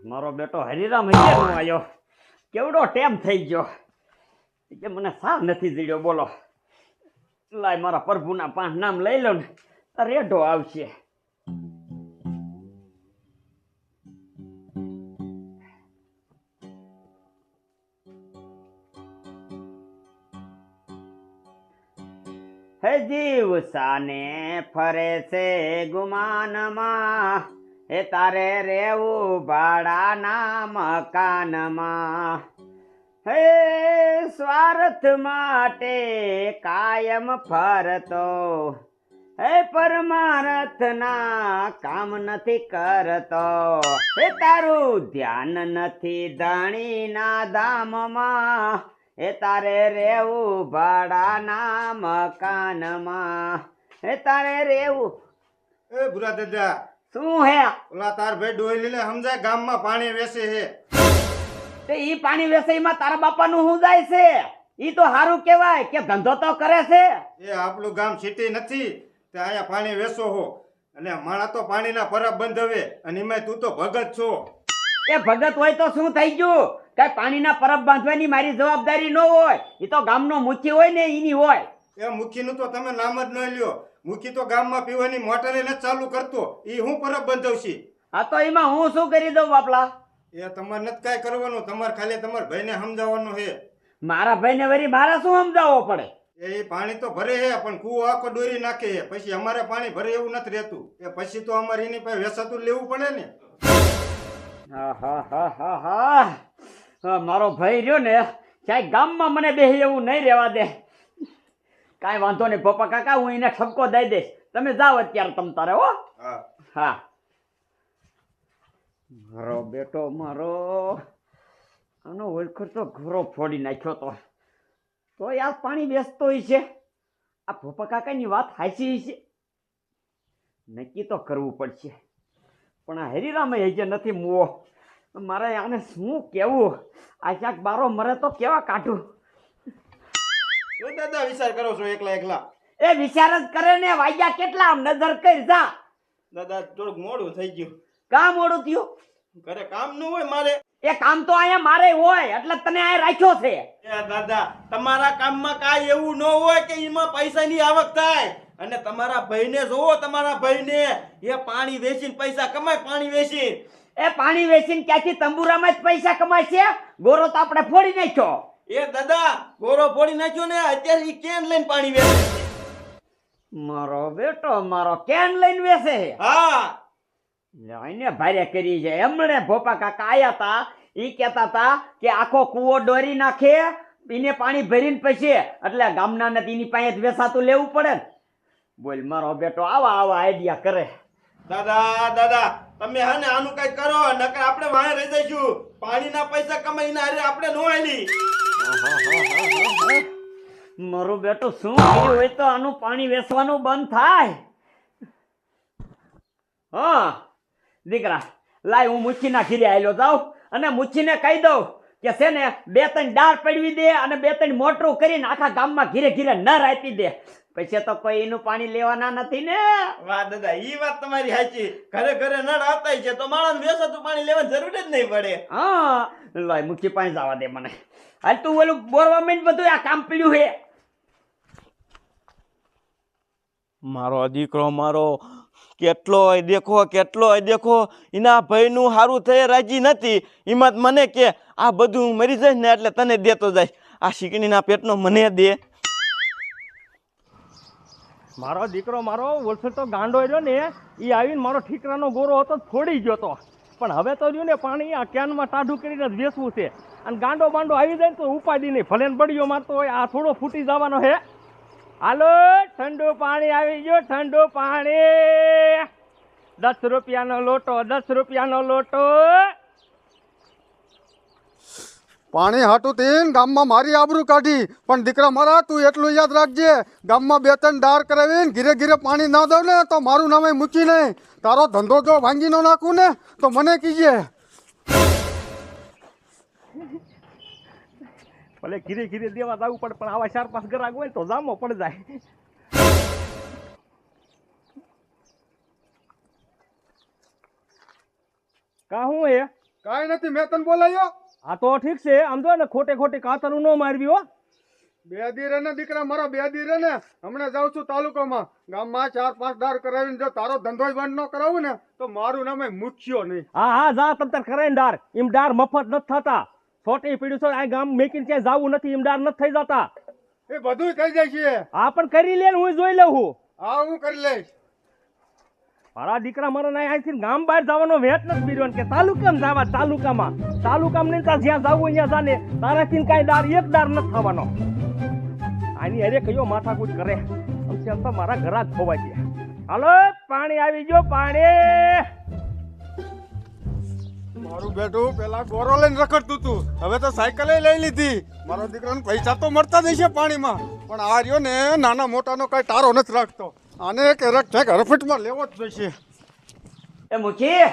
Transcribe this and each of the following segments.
મારો બેટો હરિરામ હજી નો આવ્યો. કેવડો ટેમ થઈ ગયો કે મને સાવ નથી જડ્યો. બોલો, લાય મારા પ્રભુના 5 નામ લઈ લો ને રેઢો આવશે. હે જીવ સાને ફરે છે ગુમાનમાં, હે તારે રેવું ભાડાના મકાનમાં. હે સ્વાર્થ માટે કાયમ ફરતો, હે પરમાર્થના કામ નથી કરતો. હે તારું ધ્યાન નથી ધણીના ધામમાં, હે તારે રેવું ભાડાના મકાનમાં. હે તારે રેવું. એ ભૂરા દાદા, શું હે? ઓલા તાર ભાઈ ડોયલી ને સમજાય ગામમાં પાણી વેચે છે. તે ઈ પાણી વેચાઈમાં તારા બાપાનું શું જાય છે? ઈ તો સારું કહેવાય કે ધંધો તો કરે છે. એ આપણું ગામ સિટી નથી તે અહીંયા પાણી વેચો હો, અને માણા તો પાણીના પરબ બંધવે, અને એમાં તું તો ભગત છો. એ ભગત હોય તો શું થઈ ગયું? કઈ પાણીના પરબ બાંધવાની મારી જવાબદારી ન હોય. ઈ તો ગામનો મુખી હોય ને ઈની હોય. એ મુખીનું તો તમે નામ જ ન લ્યો. મુખી તો ગામમાં પીવાની મોટરે નથી ચાલુ કરતો, ઈ હું પરબ બંધવશી? હા તો એમાં હું શું કરી દઉં બાપલા? એ તમારે નથી કાંઈ કરવાનું, તમારે ખાલી તમારા ભાઈને સમજાવવાનું છે. મારા ભાઈને વરી મારે શું સમજાવવો પડે? એ પાણી તો ભરે હે, પણ કૂવો આખો દોરી નાખે હે. પછી અમારે પાણી ભરે એવું નથી રહેતું. એ પછી તો અમારે એની પાસે વેચાતું લેવું પડે ને. હા હા હા હા હા, મારો ભાઈ રહ્યો ને ક્યાંય ગામમાં મને બેહી એવું નહીં રહેવા દે. કાંઈ વાંધો નહીં પપ્પા કાકા, હું એને ઠપકો દઈ દઈશ. તમે જાઓ અત્યારે તમ તારે. હો હા હા. મારો બેટો મારો આનો ઓળખર તો ઘરો ફોડી નાખ્યો તો યાર પાણી બેસતો હોય છે. આ પપ્પા કાકાની વાત હાચી છે. નક્કી તો કરવું પડશે. પણ આ હરિરામ હજી નથી મૂવો. મારે આને શું કેવું? આ ક્યાંક બારો મરે તો કેવા કાઢું? શું દાદા વિચાર કરો છો એકલા એકલા? એ વિચાર જ કરે ને. વાગ્યા કેટલા? આમ નજર કરી જા. દાદા થોડુંક મોડું થઈ ગયું. કામ મોડું થયું? ઘરે કામ ન હોય મારે? એ કામ તો અહીંયા મારે હોય એટલે તને અહીંયા રાખ્યો છે. એ દાદા, તમારા કામમાં કાંઈ એવું ન હોય કે એમાં પૈસાની આવક થાય. અને તમારા ભાઈને જોવો, તમારા ભાઈને એ પાણી વેચીને પૈસા કમાય. પાણી વેચીને એ પાણી વેચીને ક્યાંથી તંબુરામાં જ પૈસા કમાય છે? ગોરો તો આપણે ફોડી નાખ્યો. એ દાદા, ગોરો ફોડી નાખ્યો ને, અત્યારે ઈ કેન લઈને પાણી વેચે છે. મારો બેટો મારો કેન લઈને વેચે? હા, એને ભારે કરી છે. એમણે ભોપા કાકા આયા તા, ઈ કહેતા તા કે આખો કૂવો દોરી નાખે, એને પાણી ભરીને પછી એટલે ગામના ને એની પાસે જ વેચાતું લેવું પડે ને. બોલ, મારો બેટો આવા આવા આઈડિયા કરે. દાદા દાદા, તમે હા ને આનું કઈ કરો, નકર આપણે વાહે રહી જઈશું. પાણીના પૈસા કમાઈને હારે આપણે નો આલી. મારું બેટું શું કર્યું હોય તો આનું પાણી વેચવાનું બંધ થાય. હા દીકરા, લાય હું મુચ્છીના ઘીરે આવેલો જાઉં અને મુચ્છીને કહી દઉં કે છે ને 2-3 ડાળ પડવી દે અને 2-3 મોટરું કરીને આખા ગામમાં ઘીરે ઘીરે નર આપી દે. પછી તો કોઈ એનું પાણી લેવાના નથી ને. વાહ દાદા, ઈ વાત તમારી સાચી. ઘરે ઘરે નળ આવતા છે તો માણસ વેચાતું પાણી લેવાની જરૂર જ નહીં પડે. હા, લાય મુચ્છી પાણી જવા દે મને. હાલ તું ઓલું બોરવા માંડ, બધું આ કામ પીડ્યું હે. મારો દીકરો મારો કેટલોય દેખો એના ભાઈનું સારું થઈ રાજી નથી. એમાં મને કે આ બધું મરી જાય ને એટલે તને દેતો જાય. આ શીકણીના પેટનો મને દે. મારો દીકરો મારો ઓળખે તો ગાંડો રહ્યો ને, એ આવીને મારો ઠીકરાનો ગોરો હતો છોડી ગયો તો. પણ હવે તો રહ્યું ને પાણી આ કેનમાં ટાઢું કરીને જ વેચવું છે. અને ગાંડો બાંડો આવી જાય ને તો ઉપાડી નહીં. ભલે બળીઓ મારતો હોય, આ થોડો ફૂટી જવાનો હે. હાલો, ઠંડુ પાણી આવી ગયો, ઠંડુ પાણી. 10 રૂપિયાનો લોટો, 10 રૂપિયાનો લોટો. પાણી હાટું તીન ગામમાં મારી આબરૂ કાઢી. પણ દીકરા મારા, તું એટલું યાદ રાખજે, ગામમાં 2-3 ડાળ કરાવીને ઘીરે ઘીરે પાણી ના દઉં ને તો મારું નામે મૂકી નહીં. તારો ધંધો જો ભાંગી ન નાખું ને તો મને કીજે. ભલે ઘીરે ઘીરે દેવા જવું પડે, પણ આવા 4-5 ગ્રાહક હોય તો જામો પડી જાય. કા હું હે? કાંઈ નથી, મેં તને બોલાયો. આ તો ઠીક છે, આમ જો ને ખોટે ખોટી કાતરું ન મારવી હો. બે દી રે ને દીકરા મારા, બે દી રે ને. હમણાં જાઉં છું તાલુકામાં, ગામમાં 4-5 દાર કરાવીને જો તારો ધંધો બંધ ન કરાવું ને તો મારું નામે મૂક્યો નહીં. હા હા જા તમ તાર કરે ને ડાર, એમ ડાર મફત નથી થતા. છોટી પીડ્યું છે, આ ગામ મેકીને ક્યાંય જવું નથી, એમ ડાર નથી થઈ જતા. એ બધું થઈ જાય છે. આ પણ કરી લે ને, હું જોઈ લઉં છું. હા, હું કરી લઈશ. મારા દીકરા મારા ના અહીંથી ગામ બહાર જવાનો વેટ નથી પીડ્યો કે તાલુકામાં જવા. તાલુકામાં નહીં તાર જ્યાં જવું અહીંયા જાને, તારાથી કાંઈ ડાર એક ડાર નથી થવાનો. આની અરે કયો માથાકૂટ કરે, આમ તો મારા ઘર જ ખોવાઈ ગયા. હાલો પાણી આવી ગયો, પાણી. મારું બેટું પેલા ગોરો લઈને રખડતું તું, હવે તો સાયકલ લઈ લીધી. મારો દીકરાને પૈસા તો મળતા જ છે પાણીમાં, પણ આ રહ્યો ને નાના મોટાનો કઈ તારો નથી રાખતો. આને ક્યાંક હરફટમાં લેવો જ જોઈશે. એ મુખી,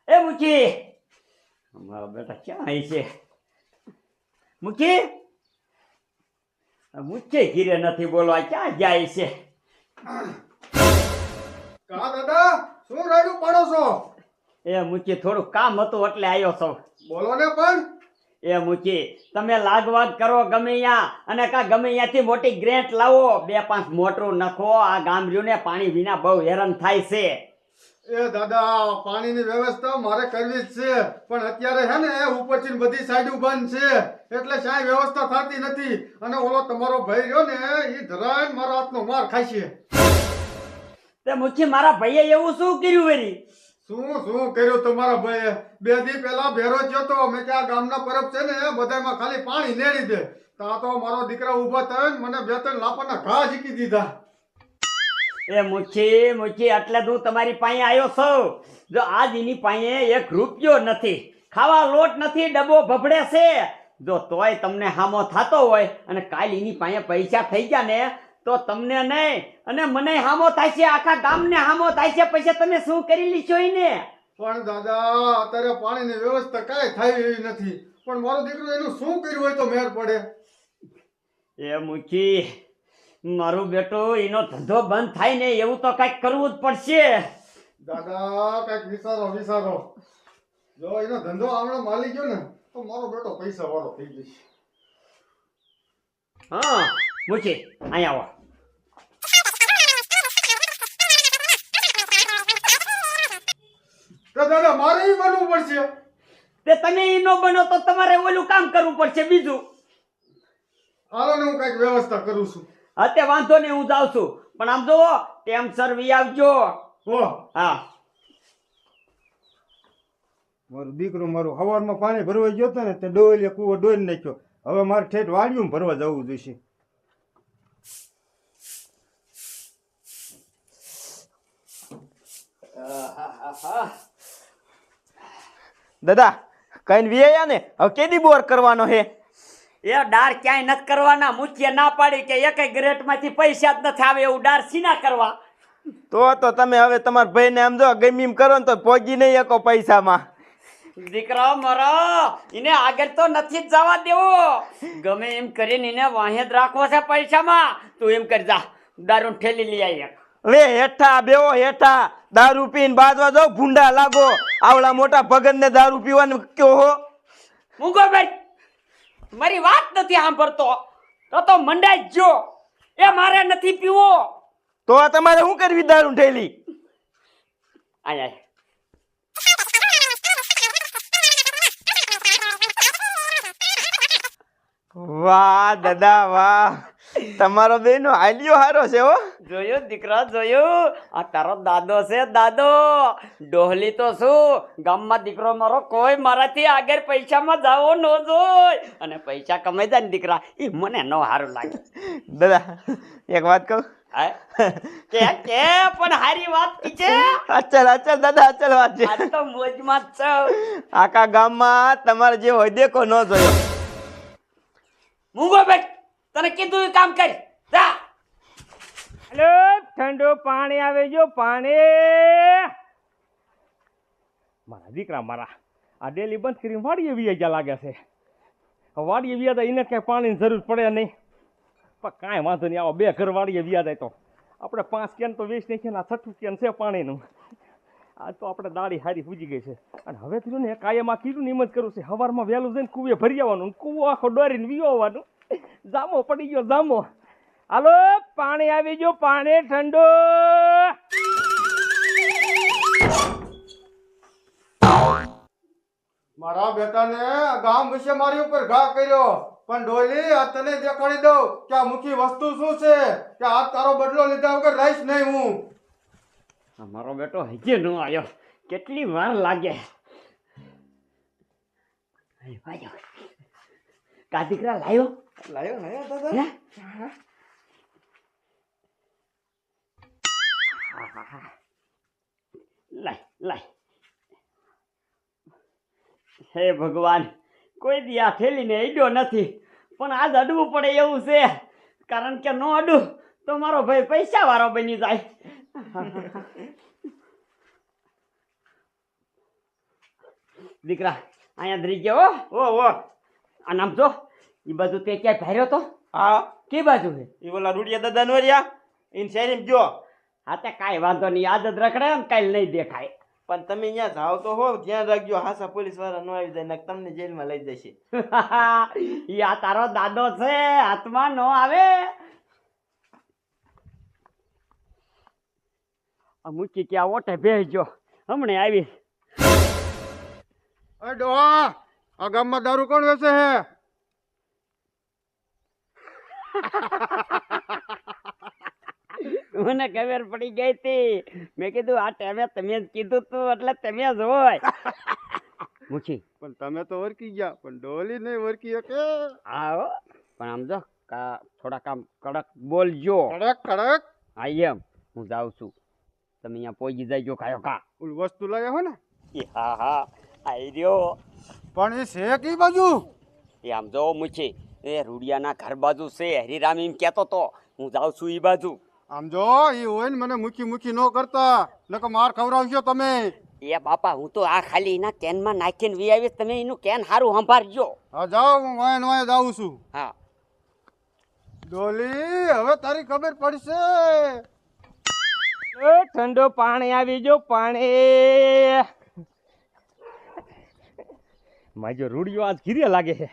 એ મુખી, મારા બેટા ક્યાં આવી છે? મુખી, મુખી ઘીરે નથી બોલવા, ક્યાં જાય છે? કા દાદા, શું રાડું પાડો છો? એ મુખી થોડું કામ હતું એટલે આવ્યો છો. બોલો ને પણ. એ મુખી, તમે લાગવાગ કરો ગમે ત્યાં, અને કા ગમે ત્યાંથી મોટી ગ્રેન્ટ લાવો, 2-5 મોટરું નખો. આ ગામડ્યુંને પાણી વિના બહુ હેરાન થાય છે. એ દાદા, પાણીની વ્યવસ્થા મારે કરવી જ છે, પણ અત્યારે છે ને ઉપરથી બધી સાઈડ બંધ છે, એટલે ક્યાંય વ્યવસ્થા થતી નથી. અને ઓલો તમારો ભાઈ રહ્યો ને, એ જરાય મારા હાથનો માર ખાય છે. તે મુખી, મારા ભાઈએ એવું શું કર્યું વેરી? શું કર્યું તમારા ભાઈએ? 2 દી પહેલા ભેરો થયો તો, મેં કે આ ગામના પરબ છે ને બધામાં ખાલી પાણી નેડી દે. તા તો મારો દીકરા ઊભા થઈને મને 2-3 લાપાના ઘા ઝીકી દીધા. એ મુખી એટલે હું તમારી પાસે આવ્યો છું. જો આજ એની પાસે 1 રૂપિયો નથી, ખાવા લોટ નથી, ડબ્બો ભભડે છે. જો તોય તમને હામો થતો હોય અને કાલ એની પાસે પૈસા થઈ ગયા ને તો તમને નહીં અને મને હામો થાય છે, આખા ગામને હામો થાય છે. પછી તમે શું કરી લીધો એને? પણ દાદા, અત્યારે પાણીની વ્યવસ્થા કાંઈ થાય એવી નથી, પણ મારો દીકરો એનું શું કર્યું હોય તો મેર પડે. એ મુખી, મારું બેટું એનો ધંધો બંધ થાય ને એવું તો કઈક કરવું જ પડશે. દાદા, કઈક વિચારો. જો એનો ધંધો આમણે માલી ગયો ને તો મારો બેટો પૈસા વાળો થઈ જશે. હા મુખી, અહીંયા આવો. તો દાદા, મારે ઈ બનવું પડશે. તે તમે ઈ નો બનો તો તમારે ઓલું કામ કરવું પડશે બીજું. હાલો ને, હું કઈક વ્યવસ્થા કરું છું. અત્યારે વાંધો નહીં, હું જાઉં છું, પણ આમ જો ટેમસર વી આવજો. હા, મારો દીકરો મારો હવારમાં પાણી ભરવા ગયો હતો ને તે ડોલે કૂવો ડોઈ નાખ્યો. હવે મારે ઠેઠ વાડિયું ભરવા જવું જોઈશે. દાદા કઈ વીયા ને હવે કેદી બોર કરવાનો હે? એ ડાર ક્યાંય નથી કરવાના. મુખીએ ના પાડી કે એકેય ગ્રેટમાંથી પૈસા જ નથી આવે એવું ડાર સીના કરવા. તો તમે હવે તમારા ભાઈને આમ જો ગમે એમ કરો ને તો પહોંચી નહીં શકો પૈસામાં. દીકરો મારો, એને આગળ તો નથી જ જવા દેવો. ગમે એમ કરીને એને વાહે જ રાખવો છે પૈસામાં. તું એમ કરી જા, દારૂ ઠેલી લઈ આવી. લે હેઠા બેવો હેઠા, દારૂ પીને બાજવા જાઓ, ભૂંડા લાગો. આવડા મોટા ભગત ને દારૂ પીવાનું કયો હો? મૂકો ભાઈ, મારી વાત નથી સાંભળતો તો મંડાઈ જ જો. એ મારે નથી પીવો. તો તમારે શું કરવી દારૂ ઠેલી? આય વાહ દાદા વાહ, તમારો બેનો આલિયો હારો છે હો. જોયું દીકરા, જોયું? આ તારો દાદો છે, દાદો. ડોહલી તો શું, ગામમાં દીકરો મારો કોઈ મારાથી આગળ પૈસામાં જાવો ન જોય. અને પૈસા કમાઈ જાય ને દીકરા, એ મને ન સારું લાગે. દાદા એક વાત કહું? કે પણ હારી વાત કી છે. અચલ દાદા, અચલ વાત છે. આજ તો મોજમાં જ છે. આખા ગામમાં તમારે જે હોય દેખો ન જોયો. મૂંગો બેટ, તને કીધું એ કામ કર જા. હેલો, ઠંડુ પાણી આવે જો, પાણી. મારા દીકરા મારા આ ડેલી બંધ કરીને વાડીએ વ્યાજા લાગે છે. વાડીએ વ્યાજા એને ક્યાંય પાણીની જરૂર પડે નહીં, પણ કાંઈ વાંધો નહીં. આવો 2 ઘર વાડીએ વ્યાજાય તો આપણે 5 કેન તો વેચ નાખીએ ને, આ 6 કેન છે પાણીનું. આજ તો આપણે દાળી હારી પૂજી ગઈ છે અને હવે તો ને કાયમાં કીધું નિમત કરું છે સવારમાં વહેલું જઈને કૂવે ભરી આવવાનું કૂવો આખો દોરીને વીવો આવવાનું જામો પડી ગયો જામો હાલો પાણી આવી ગયું પાણી ઠંડુ મારા બેટાને ગામ વિશે મારી ઉપર ઘા કર્યો પણ ડોલી આ તને દેખાડી દઉં કે આ મુખી વસ્તુ શું છે કે આ તારો બદલો લીધા વગર રહીશ નહીં હું. મારો બેટો હજી ન આવ્યો, કેટલી વાર લાગે. કા દીકરા લાયો દાદા. હે? લાય લાય. હે ભગવાન, કોઈ દી આ થેલીને અડ્યો નથી, પણ આજ અડવું પડે એવું છે, કારણ કે નો અડું તો મારો ભાઈ પૈસા વાળો બની જાય. દીકરા અહીંયા ધરી ગયો. ઓ આ નામ જો એ બાજુ તે ક્યાંય ભાર્યો તો? હા કે બાજુ છે? ઈ ઓલા રૂડિયા દાદા નો રહ્યા ઈન શેરીમ ગયો. હા તે કાંઈ વાંધો નહીં, આજ જ રખડે ને કાંઈ નહીં દેખાય. પણ તમે અહીંયા જાઓ તો હો, ધ્યાન રાખજો હાસા પોલીસ વાળા ન આવી જાય, નક તમને જેલમાં લઈ જશે. ઈ આ તારો દાદો છે, હાથમાં નો આવે. મૂકી ક્યાં ઓટે ભેજો, હમણે આવી. અરે ડોહા, આ ગામમાં દારૂ કોણ વેચે છે? મને ખબર પડી ગઈ હતી, મેં કીધું આ ટાઈમે તમે જ કીધું તું એટલે તમે જ હોય. મૂકી પણ તમે તો ઓળખી ગયા, પણ ડોલી નહીં ઓળખી શકે. આવો પણ આમ જો થોડાક આમ કડક બોલજો. કડક કડક. હા એમ, હું જાઉં છું, તમે અહીંયા પહોંચી જાય કાયો કા. ઓલી વસ્તુ લાવ્યા હો ને? હા હા આઈ રહ્યો. પણ એ છે કઈ બાજુ? એ આમ જો મૂછી, એ રૂડિયાના ઘર બાજુ છે. હરિરામ એમ કહેતો તો, હું જાઉં છું એ બાજુ. આમ જો એ હોય ને મને મૂકી મૂકી ન કરતા, નકર માર ખવડાવશો તમે. એ બાપા, હું તો આ ખાલી એના કેનમાં નાખીને વી આવીશ, તમે એનું કેન સારું સંભાળજો. હા જાઓ, હું વાય વાય જાઉં છું. હા ડોલી, હવે તારી ખબર પડશે. એ ઠંડો પાણી આવી ગયો પાણી. માજો રૂડિયો આજ ઘીરે લાગે છે,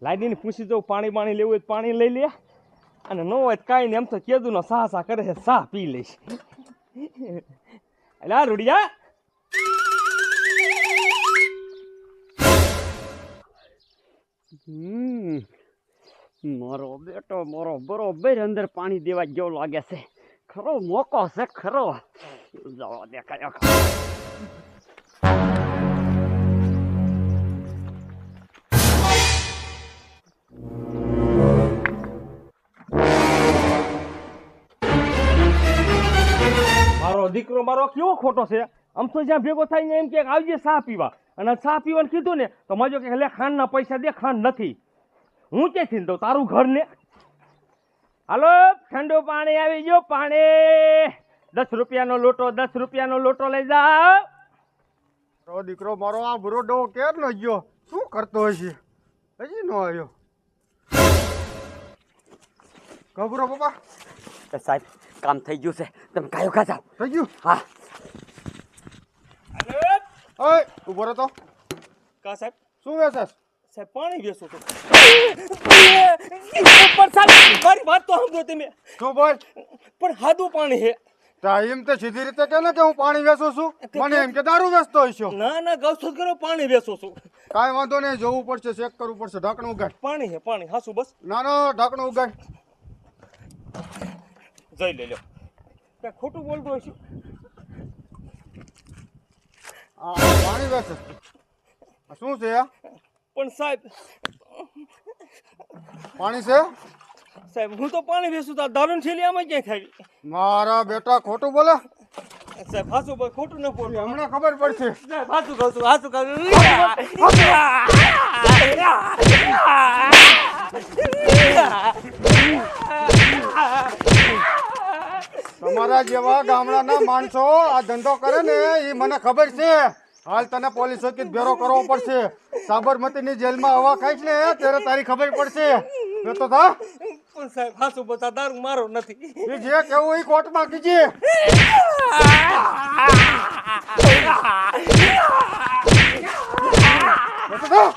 લાડીને પૂછી જવું પાણી બાણી લેવું હોય તો પાણી લઈ લે, અને ન હોય તો કાંઈ ને એમ તો કેદુનો સાહ સાહ કરે છે, સાહ પી લઈશ. એટલે આ રૂડિયા મારો બેટો મારો બરોબર અંદર પાણી દેવા જેવો લાગે છે. ખરો મોકો છે ખરો. જવા દેખાયો. મારો દીકરો મારો કેવો ખોટો છે. આમ તો જ્યાં ભેગો થાય ને એમ કે આવજે ચા પીવા, અને ચા પીવાનું કીધું ને તો મજો કે લે ખાંડના પૈસા દે, ખાંડ નથી. હું ક્યાંથી દઉં તારું ઘર ને? હાલો ઠંડુ પાણી આવી ગયો પાણી. 10 રૂપિયાનો લોટો, 10 રૂપિયાનો લોટો લઈ જાઓ. મારો દીકરો મારો આ બુરોડો કેર ન ગયો, શું કરતો હશે? હજી ન આવ્યો. ખબરો પપ્પા? સાહેબ કામ થઈ ગયું છે, તમે કાયો ખા જાઓ. થઈ ગયું? હા ઓય ઉભો રહો તો. કા સાહેબ? શું વેચેસ? સાહેબ પાણી વેચો તો. પણ સાહેબ મારી વાત તો સાંભળો તમે. શું બોલ? પણ સાદું પાણી છે. એમ તો સીધી રીતે કે ને કે હું પાણી વેચું છું, મને એમ કે દારૂ વેચતો હશો. ના ના ગૌસદ કરો, પાણી વેચો છું. કાંઈ વાંધો નહીં, જોવું પડશે, ચેક કરવું પડશે. ઢાંકણું ઉગાડ. પાણી છે પાણી, હાસું બસ. ના ના, ઢાંકણું ઉગાડ. જઈ લે લો. કાંઈ ખોટું બોલતો હશું. આ પાણી વેચે શું છે? આ પણ સાહેબ પાણી છે? સાહેબ હું તો પાણી વેચું તો દારૂની થેલી આમાં ક્યાંય ખાવી? મારા બેટા ખોટું બોલે. સાહેબ હાસું બોલ, ખોટું ન બોલ. હમણાં ખબર પડશે. સાહેબ હાસું કહું છું, હાસું કહું છું. તમારા જેવા ગામડાના માણસો આ ધંધો કરે ને એ મને ખબર છે. હાલ તને પોલીસ ચોકી ભેરો કરવો પડશે. સાબરમતીની જેલમાં હવા ખાઈશ ને ત્યારે તારી ખબર પડશે. એ તો થા. પણ સાહેબ હાસું બોલ, દારૂ મારો નથી. એ જે કેવું એ કોર્ટમાં કીજે. બેસો થા.